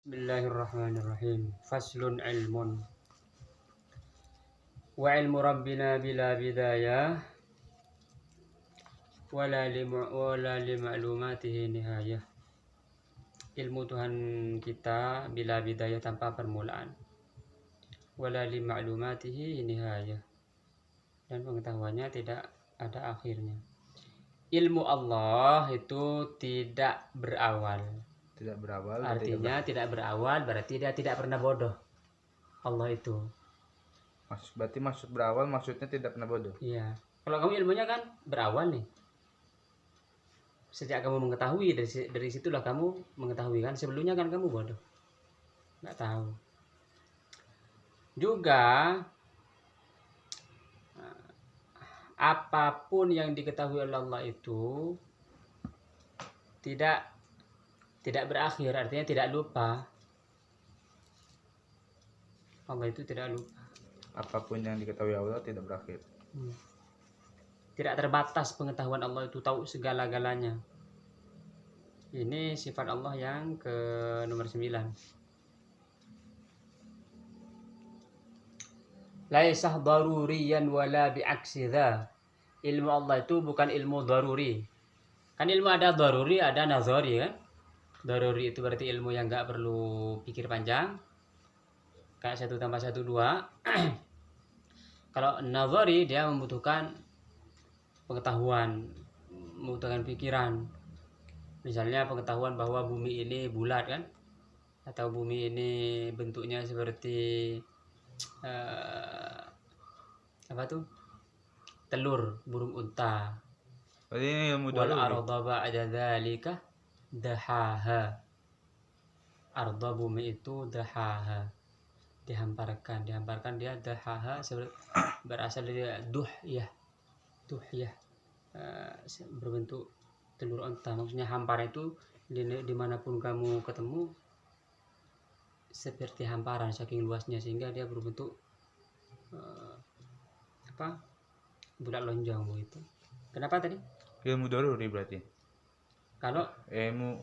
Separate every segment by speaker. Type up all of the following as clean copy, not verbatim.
Speaker 1: Bismillahirrahmanirrahim. Faslun ilmun. Wa ilmu rabbina bila bidayah wala li ma'lumatihi nihayah. Ilmu Tuhan kita bila bidayah tanpa permulaan. Wala li ma'lumatihi nihayah. Dan pengetahuannya tidak ada akhirnya. Ilmu Allah itu tidak berawal.
Speaker 2: Tidak berawal
Speaker 1: Artinya tidak berawal berarti dia tidak pernah bodoh. Allah itu.
Speaker 2: Berarti maksud berawal maksudnya tidak pernah bodoh.
Speaker 1: Iya. Kalau kamu ilmunya kan berawal nih. Sejak kamu mengetahui dari situlah kamu mengetahui kan. Sebelumnya kan kamu bodoh. Nggak tahu. Juga apapun yang diketahui oleh Allah itu tidak berakhir, artinya tidak lupa. Allah itu tidak lupa.
Speaker 2: Apapun yang diketahui Allah tidak berakhir.
Speaker 1: Tidak terbatas pengetahuan Allah itu, tahu segala-galanya. Ini sifat Allah yang ke nomor 9. Laisah daruriyan wala bi'aksi dha. Ilmu Allah itu bukan ilmu daruri. Kan ilmu ada daruri, ada nazari kan? Daruri itu berarti ilmu yang nggak perlu pikir panjang. Kayak 1 tambah 1 2. Kalau nazari dia membutuhkan pengetahuan, membutuhkan pikiran. Misalnya pengetahuan bahwa bumi ini bulat kan? Atau bumi ini bentuknya seperti apa tuh? Telur burung unta.
Speaker 2: Ini ilmu
Speaker 1: Wal
Speaker 2: daruri.
Speaker 1: arda ba'da dzalika dahaha. Arda bumi itu dahaha. Dihamparkan dia dahaha berasal dari duhyah. Berbentuk telur unta. Maksudnya hamparan itu dimanapun kamu ketemu seperti hamparan saking luasnya, sehingga dia berbentuk bulat lonjong begitu. Kenapa tadi?
Speaker 2: Ilmu daruri berarti.
Speaker 1: Kalau
Speaker 2: ilmu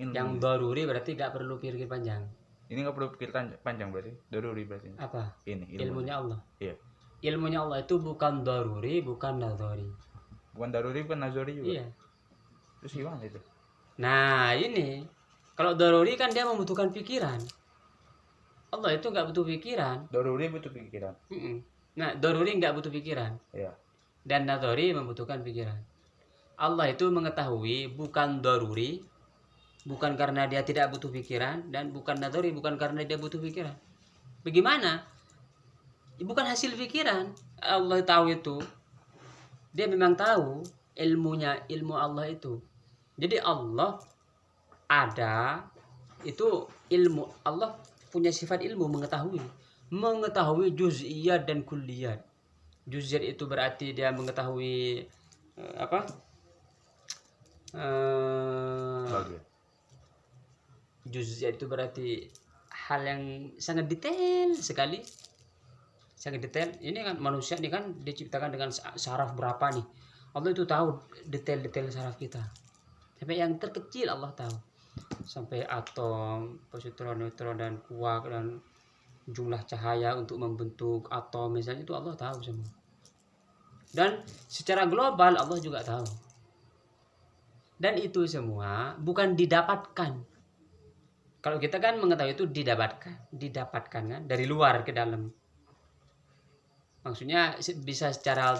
Speaker 1: yang daruri berarti gak perlu pikir panjang.
Speaker 2: Ini nggak perlu pikir panjang berarti. Daruri berarti.
Speaker 1: Apa?
Speaker 2: Ini
Speaker 1: ilmunya Allah.
Speaker 2: Iya.
Speaker 1: Ilmunya Allah itu bukan daruri, bukan nazari.
Speaker 2: Bukan daruri, bukan nazari juga.
Speaker 1: Iya.
Speaker 2: Terus gimana itu?
Speaker 1: Nah ini, kalau daruri kan dia membutuhkan pikiran. Allah itu nggak butuh pikiran.
Speaker 2: Daruri butuh pikiran.
Speaker 1: Nah, daruri nggak butuh pikiran.
Speaker 2: Iya.
Speaker 1: Dan nazari membutuhkan pikiran. Allah itu mengetahui bukan daruri, bukan karena dia tidak butuh pikiran, dan bukan nazari, bukan karena dia butuh pikiran. Bagaimana? Bukan hasil pikiran. Allah tahu itu. Dia memang tahu ilmunya, ilmu Allah itu. Jadi Allah ada, itu ilmu. Allah punya sifat ilmu, mengetahui juz'iyat dan kulliyat. Juz'iyat itu berarti dia mengetahui juz'iyat itu berarti hal yang sangat detail sekali. Sangat detail. Ini kan manusia ini kan diciptakan dengan saraf berapa nih. Allah itu tahu detail-detail saraf kita. Sampai yang terkecil Allah tahu. Sampai atom, positron, neutron, dan kuark, dan jumlah cahaya untuk membentuk atom misalnya, itu Allah tahu semua. Dan secara global Allah juga tahu. Dan itu semua bukan didapatkan. Kalau kita kan mengetahui itu didapatkan kan dari luar ke dalam. Maksudnya bisa secara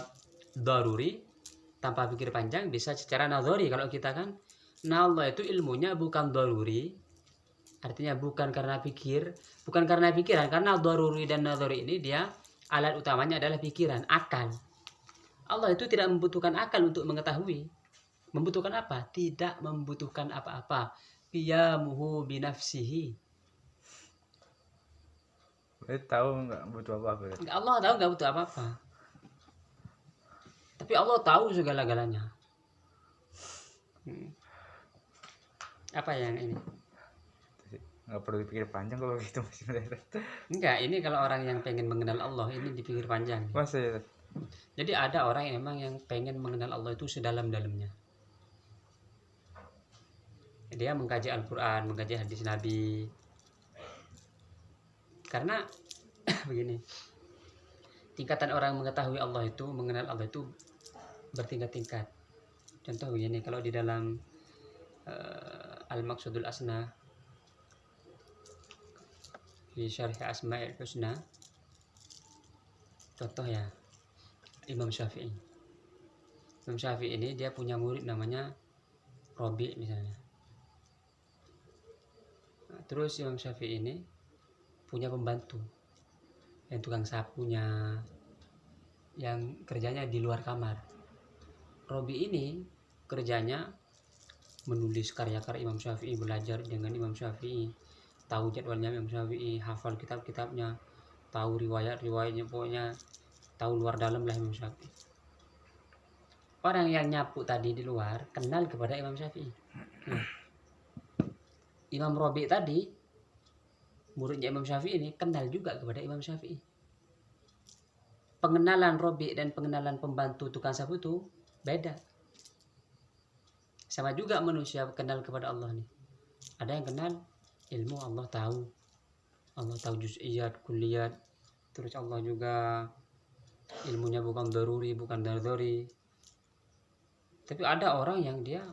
Speaker 1: daruri tanpa pikir panjang, bisa secara nazari. Kalau kita kan, nah Allah itu ilmunya bukan daruri, artinya bukan karena pikiran, karena daruri dan nazari ini dia alat utamanya adalah pikiran, akal. Allah itu tidak membutuhkan akal untuk mengetahui. Membutuhkan apa? Tidak membutuhkan apa-apa. Qiyamuhu binafsihi.
Speaker 2: Tahu nggak butuh apa-apa.
Speaker 1: Allah tahu nggak butuh apa-apa. Tapi Allah tahu segala-galanya. Apa yang ini?
Speaker 2: Nggak perlu dipikir panjang kalau gitu masih.
Speaker 1: Enggak, ini kalau orang yang pengen mengenal Allah ini dipikir panjang.
Speaker 2: Masa ya?
Speaker 1: Jadi ada orang yang emang yang pengen mengenal Allah itu sedalam-dalamnya. Dia mengkaji Al-Quran, mengkaji hadis Nabi, Karena begini, tingkatan orang mengetahui Allah itu, mengenal Allah itu bertingkat-tingkat. Contoh begini, kalau di dalam Al-Maqsudul Asna di Syarh Asma'il Husna, contoh ya, Imam Syafi'i. Imam Syafi'i ini dia punya murid namanya Robi misalnya. Nah, terus Imam Syafi'i ini punya pembantu yang tukang sapunya, yang kerjanya di luar kamar. Robi ini kerjanya menulis karya-karya Imam Syafi'i, belajar dengan Imam Syafi'i, tahu jadwalnya Imam Syafi'i, hafal kitab-kitabnya, tahu riwayat-riwayatnya, pokoknya tahu luar dalam lah Imam Syafi'i. Orang yang nyapu tadi di luar kenal kepada Imam Syafi'i. Nah, Imam Robi tadi, muridnya Imam Syafi'i ini kenal juga kepada Imam Syafi'i. Pengenalan Robi dan pengenalan pembantu tukang sapu itu beda. Sama juga manusia kenal kepada Allah nih. Ada yang kenal ilmu, Allah tahu juz'iyat, kulliyat. Terus Allah juga ilmunya bukan daruri, bukan dardori. Tapi ada orang yang dia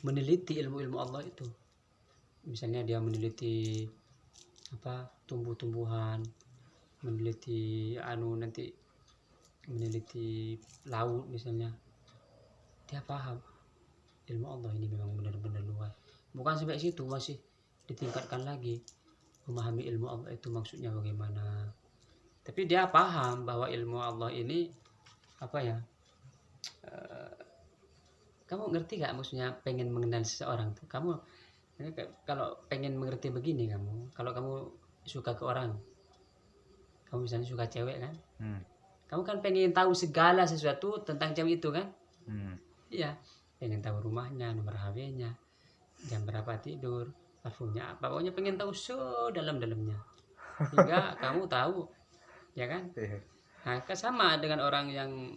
Speaker 1: meneliti ilmu-ilmu Allah itu. Misalnya dia meneliti tumbuh-tumbuhan, meneliti meneliti laut misalnya. Dia paham ilmu Allah ini memang benar-benar luas. Bukan sampai situ, masih ditingkatkan lagi, memahami ilmu Allah itu maksudnya bagaimana. Tapi dia paham bahwa ilmu Allah ini kamu ngerti gak maksudnya pengen mengenal seseorang tuh? Kamu kalau pengen mengerti begini, kalau kamu suka ke orang, kamu misalnya suka cewek kan, kamu kan pengen tahu segala sesuatu tentang cewek itu kan. Iya, pengen tahu rumahnya, nomor HP-nya, jam berapa tidur, parfumnya apa, pokoknya pengen tahu sedalam-dalamnya hingga kamu tahu, ya kan. Nah, sama dengan orang yang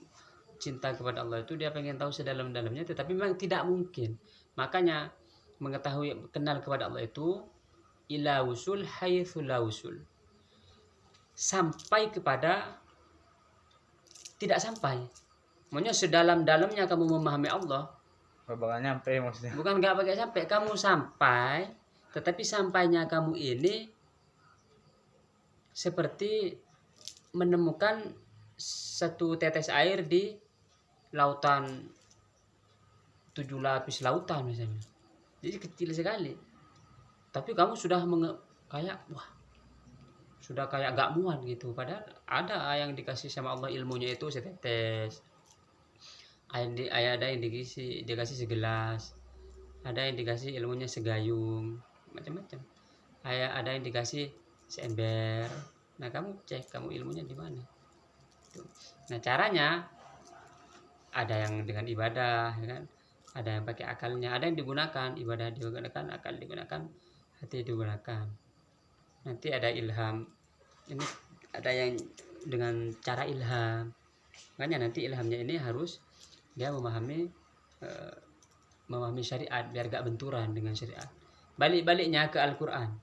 Speaker 1: cinta kepada Allah itu, dia pengen tahu sedalam-dalamnya, tetapi memang tidak mungkin. Makanya kenal kepada Allah itu ila usul haitsu la usul, sampai kepada tidak sampai. Maksudnya sedalam-dalamnya kamu memahami Allah,
Speaker 2: bakal nyampe maksudnya.
Speaker 1: bukan nggak pakai sampai, kamu sampai, tetapi sampainya kamu ini seperti menemukan satu tetes air di lautan 7 lapis lautan misalnya. Jadi kecil sekali. Tapi kamu sudah sudah kayak gak muat gitu. Padahal ada yang dikasih sama Allah ilmunya itu setetes. Ada yang dikasih segelas. Ada yang dikasih ilmunya segayung, macam-macam. Ada yang dikasih seember. Nah, kamu cek kamu ilmunya di mana. Nah, caranya ada yang dengan ibadah, ya kan? Ada yang pakai akalnya, ada yang digunakan, ibadah digunakan, akal digunakan, hati digunakan. Nanti ada ilham. Ini ada yang dengan cara ilham. Makanya nanti ilhamnya ini harus dia memahami syariat biar gak benturan dengan syariat. Balik-baliknya ke Al-Quran.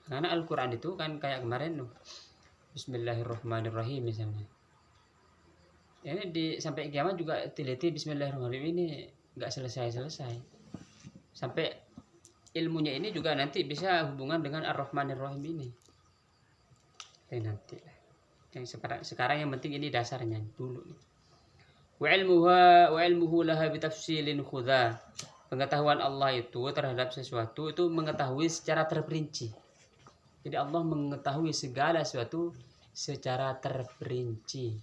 Speaker 1: Karena Al-Quran itu kan kayak kemarin Bismillahirrahmanirrahim misalnya. Ini sampai kiamat juga teliti Bismillahirrahmanirrahim ini gak selesai-selesai. Sampai ilmunya ini juga nanti bisa hubungan dengan Ar-Rahmanir-Rahim ini. Nanti lah. Yang sekarang yang penting ini dasarnya dulu. Wa ilmuhu laha bitafsilin khudha. Pengetahuan Allah itu terhadap sesuatu itu mengetahui secara terperinci. Jadi Allah mengetahui segala sesuatu secara terperinci.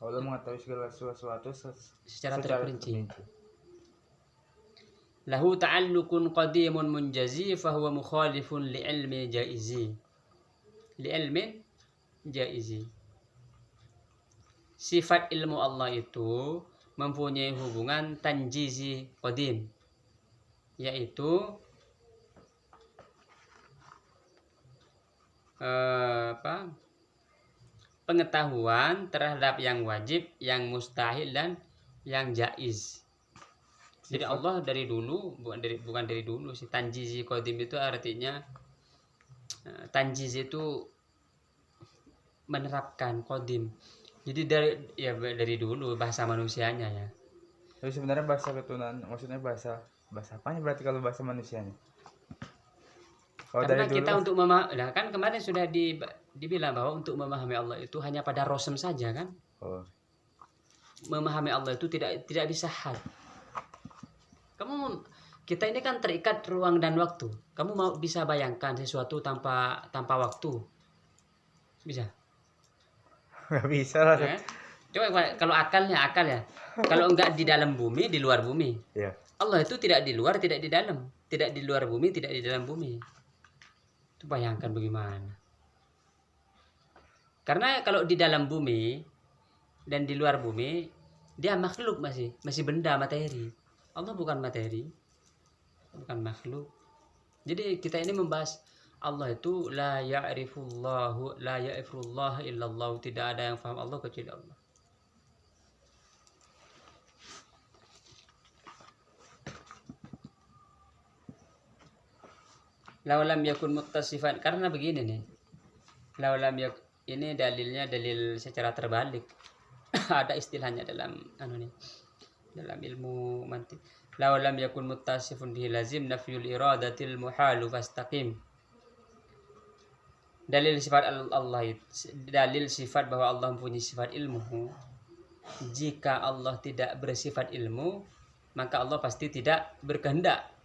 Speaker 2: Allah mengetahui segala sesuatu
Speaker 1: secara terperinci. Lahu ta'alluqun qadimun munjazi fahuwa mukhalifun li'ilmi jaizi. Sifat ilmu Allah itu mempunyai hubungan tanjizi qadim, yaitu pengetahuan terhadap yang wajib, yang mustahil, dan yang jaiz. Jadi Allah dari dulu, bukan dari dulu sih, tanjizi qadim itu artinya Tanjiz itu menerapkan qadim. Jadi dari dulu bahasa manusianya ya.
Speaker 2: Tapi sebenarnya bahasa keturunan, maksudnya bahasa apanya berarti kalau bahasa manusianya? Kalau
Speaker 1: Karena
Speaker 2: dari dulu
Speaker 1: kita untuk memahami, nah kan kemarin sudah dibilang bahwa untuk memahami Allah itu hanya pada rosem saja kan.
Speaker 2: oh,
Speaker 1: Memahami Allah itu tidak bisa hal. Kita ini kan terikat ruang dan waktu. Kamu mau bisa bayangkan sesuatu tanpa waktu? Bisa?
Speaker 2: nggak bisa lah.
Speaker 1: Ya kan? Coba kalau akal ya. Kalau enggak di dalam bumi, di luar bumi.
Speaker 2: Iya.
Speaker 1: Allah itu tidak di luar, tidak di dalam. Tidak di luar bumi, tidak di dalam bumi. Itu bayangkan bagaimana. Karena kalau di dalam bumi dan di luar bumi, dia makhluk masih benda materi. Allah bukan materi, bukan makhluk. Jadi kita ini membahas Allah itu la ya'rifullah illallah, tidak ada yang paham Allah kecuali Allah. Laulam yakun muttasifan, karena begini nih. Laulam ini dalil secara terbalik. Ada istilahnya dalam dalam ilmu mantik. Laulam yakun muttasifun bihi lazim nafyul iradatil muhalu fastaqim. Dalil sifat Allah, dalil sifat bahwa Allah mempunyai sifat ilmu. Jika Allah tidak bersifat ilmu, maka Allah pasti tidak berkehendak.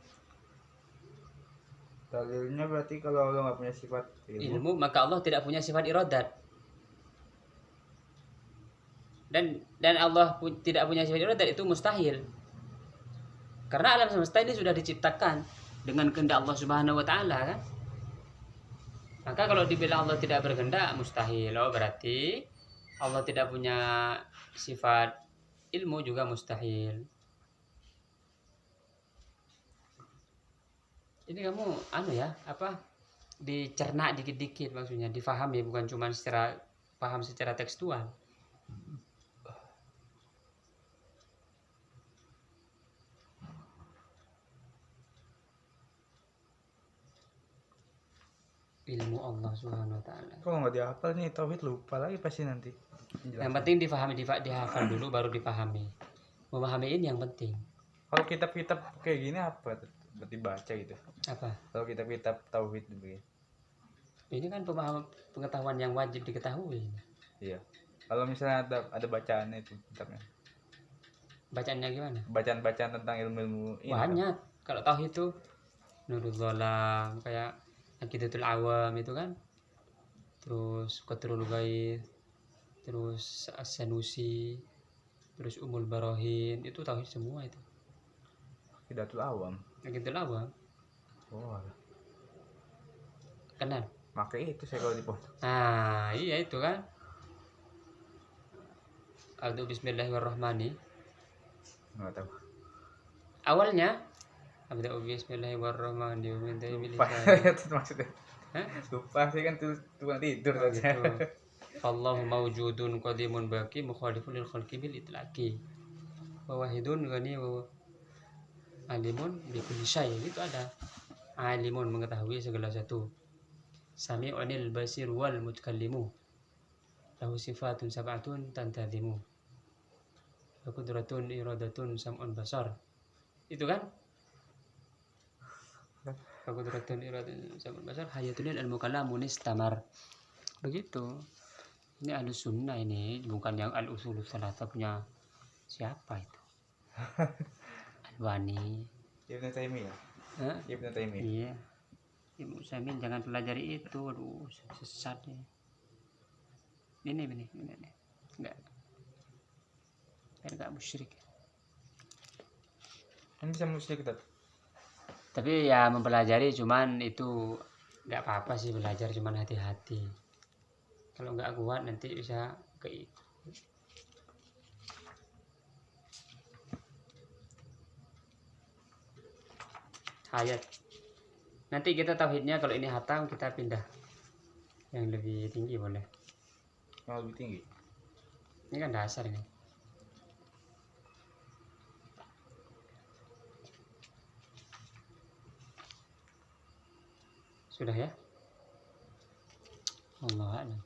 Speaker 2: Dalilnya berarti kalau Allah nggak punya sifat
Speaker 1: Ilmu, maka Allah tidak punya sifat iradat. Dan Allah tidak punya sifat iradat itu mustahil. Karena alam semesta ini sudah diciptakan dengan kehendak Allah Subhanahu wa taala kan? Maka kalau dibilang Allah tidak berkehendak mustahil. Berarti Allah tidak punya sifat ilmu juga mustahil. Ini kamu dicerna dikit-dikit, maksudnya difahami, bukan cuma paham secara tekstual. Ilmu Allah Subhanahu wa taala.
Speaker 2: Kalau nggak dihafal nih tauhid lupa lagi pasti nanti.
Speaker 1: Yang penting difahami, dihafal dulu baru dipahami. Memahami ini yang penting.
Speaker 2: Kalau kitab-kitab kayak gini apa? Berarti baca gitu.
Speaker 1: Apa?
Speaker 2: Kalau kitab-kitab tauhid begini.
Speaker 1: Ini kan pengetahuan yang wajib diketahui.
Speaker 2: Iya. Kalau misalnya ada bacaannya itu kitabnya.
Speaker 1: Bacaannya gimana?
Speaker 2: Bacaan-bacaan tentang ilmu-ilmu ini.
Speaker 1: Banyak. Kalau tahu itu Nurul Zolam, kayak Aqidatul Awam itu kan. Terus Qatrul Ghaith, terus As-Sanusi, terus Umul Barohin, itu tauhid semua itu.
Speaker 2: Aqidatul Awam.
Speaker 1: Aqidatul Awam.
Speaker 2: Oh.
Speaker 1: Kenal?
Speaker 2: Pakai itu saya kalau di pos.
Speaker 1: Nah, iya itu kan. A'udzu bismillahirrahmanirrahim.
Speaker 2: Enggak tahu.
Speaker 1: Awalnya A'udzu bismillahirrahmanirrahim.
Speaker 2: Itu maksudnya.
Speaker 1: Hah?
Speaker 2: Lupa sih kan tukang tidur
Speaker 1: Gitu. Allahu mawjudun qadimun baqi mukhalifun lil khalqi bil itlaqi. Wa wahidun ghani wa alimun bi kulli syai. Itu ada. Alimun mengetahui segala sesuatu. Sami'unil basir wal mutakallimu. Lahu sifatun sab'atun tantadhimu. Wa qudratun iradatun sam'un basar. Itu kan? Wa qudratun iradatun sam'un basar hayatul ilmu kalamun istamar. Begitu. Ini Ahlus Sunnah ini, bukan yang Al-Usulus Tsalatsa punya siapa itu? Albani.
Speaker 2: Ibnu Taimiyah.
Speaker 1: Hah?
Speaker 2: Ibnu Taimiyah.
Speaker 1: Iya. Ibu Samin jangan pelajari itu, aduh sesat nih. Ini. Enggak musyrik.
Speaker 2: Kan bisa musyrik kita.
Speaker 1: Tapi ya mempelajari, cuman itu nggak apa-apa sih, belajar cuman hati-hati. Kalau nggak kuat nanti bisa keikut. Hayat. Nanti kita tauhidnya kalau ini hatam kita pindah yang lebih tinggi boleh.
Speaker 2: Yang lebih tinggi.
Speaker 1: Ini kan dasar ini. Sudah ya? Allah a'lam.